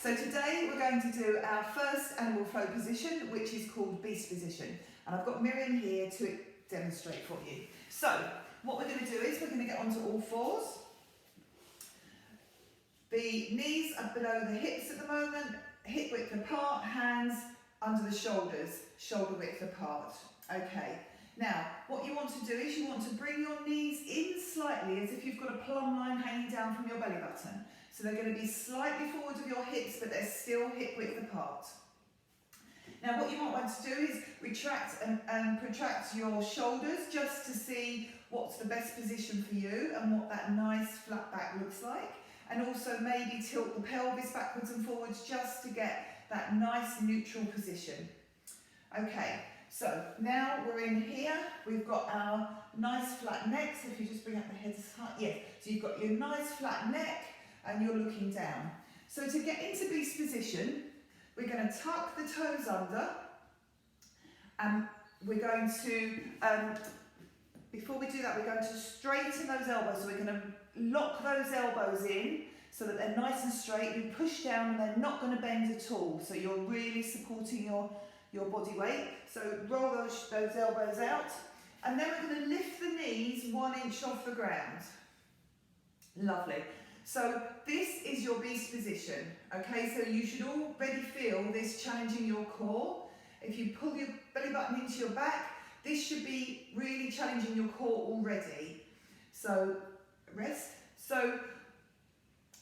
So today we're going to do our first animal flow position, which is called beast position. And I've got Miriam here to demonstrate for you. So what we're going to do is we're going to get onto all fours. The knees are below the hips at the moment, hip width apart, hands under the shoulders, shoulder width apart. Okay, now what you want to do is you want to bring your knees in slightly as if you've got a plumb line hanging down from your belly button. So they're going to be slightly forward of your hips, but they're still hip width apart. Now what you might want to do is retract and protract your shoulders just to see what's the best position for you and what that nice flat back looks like. And also maybe tilt the pelvis backwards and forwards just to get that nice neutral position. Okay, so now we're in here, we've got our nice flat neck, so if you just bring up the head as high, yes, so you've got your nice flat neck and you're looking down. So to get into beast position, we're going to tuck the toes under and we're going to, before we do that, we're going to straighten those elbows, so we're going to lock those elbows in so that they're nice and straight. You push down and they're not going to bend at all, so you're really supporting your body weight. So roll those elbows out, and then we're going to lift the knees 1 inch off the ground. Lovely. So this is your beast position, okay? So you should already feel this challenging your core. If you pull your belly button into your back, this should be really challenging your core already. So rest. So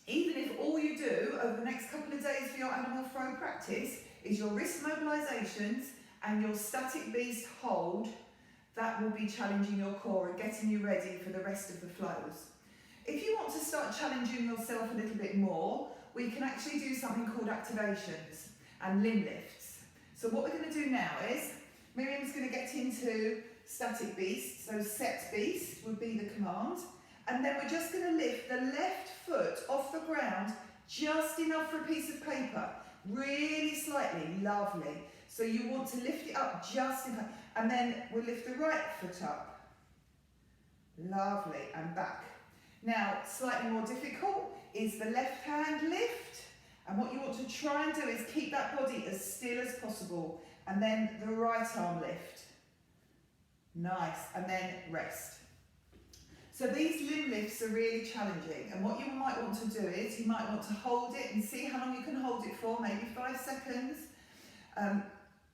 even if all you do over the next couple of days for your animal flow practice is your wrist mobilisations and your static beast hold, that will be challenging your core and getting you ready for the rest of the flows. If you want to start challenging yourself a little bit more, we can actually do something called activations and limb lifts. So what we're going to do now is, Miriam's going to get into static beast, so set beast would be the command, and then we're just going to lift the left foot off the ground just enough for a piece of paper, really slightly, lovely. So you want to lift it up just enough, and then we'll lift the right foot up, lovely, and back. Now, slightly more difficult is the left hand lift, and what you want to try and do is keep that body as still as possible, and then the right arm lift, nice, and then rest. So these limb lifts are really challenging, and what you might want to do is you might want to hold it and see how long you can hold it for, maybe 5 seconds,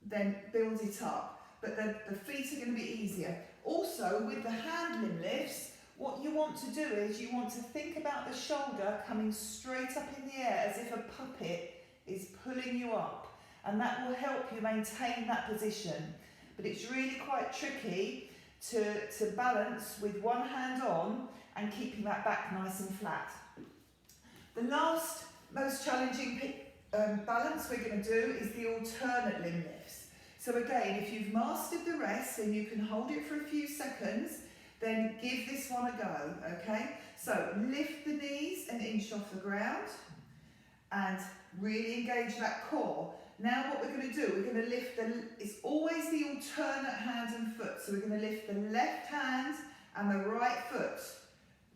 then build it up, but the feet are going to be easier. Also with the hand limb lifts, what you want to do is you want to think about the shoulder coming straight up in the air as if a puppet is pulling you up, and that will help you maintain that position. But it's really quite tricky to balance with one hand on and keeping that back nice and flat. The last most challenging balance we're going to do is the alternate limb lifts. So again, if you've mastered the rest and you can hold it for a few seconds, then give this one a go, okay? So lift the knees 1 inch off the ground and really engage that core. Now what we're going to do, we're going to lift it's always the alternate hand and foot. So we're going to lift the left hand and the right foot.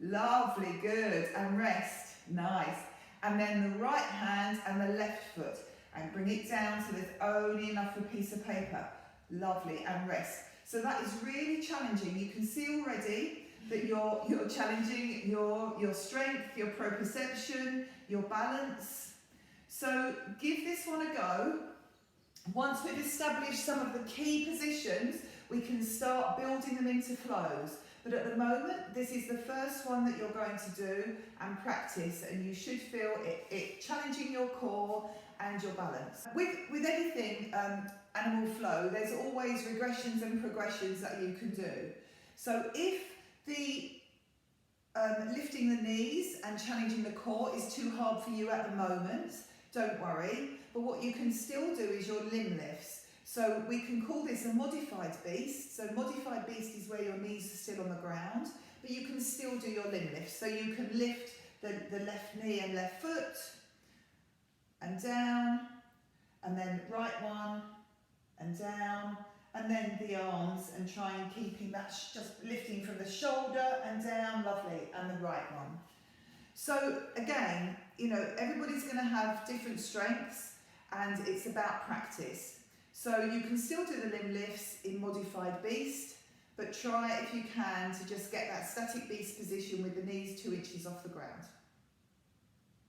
Lovely, good, and rest, nice. And then the right hand and the left foot. And bring it down so there's only enough for a piece of paper. Lovely, and rest. So that is really challenging. You can see already that you're challenging your strength, your proprioception, your balance. So give this one a go. Once we've established some of the key positions, we can start building them into flows. But at the moment, this is the first one that you're going to do and practice, and you should feel it challenging your core and your balance. With anything animal flow, there's always regressions and progressions that you can do. So if the lifting the knees and challenging the core is too hard for you at the moment, don't worry, but what you can still do is your limb lifts. So we can call this a modified beast. So modified beast is where your knees are still on the ground, but you can still do your limb lifts. So you can lift the left knee and left foot, and down, and then right one, and down, and then the arms, and try and keeping that just lifting from the shoulder and down, lovely, and the right one. So again, you know, everybody's going to have different strengths and it's about practice. So you can still do the limb lifts in modified beast, but try if you can to just get that static beast position with the knees 2 inches off the ground.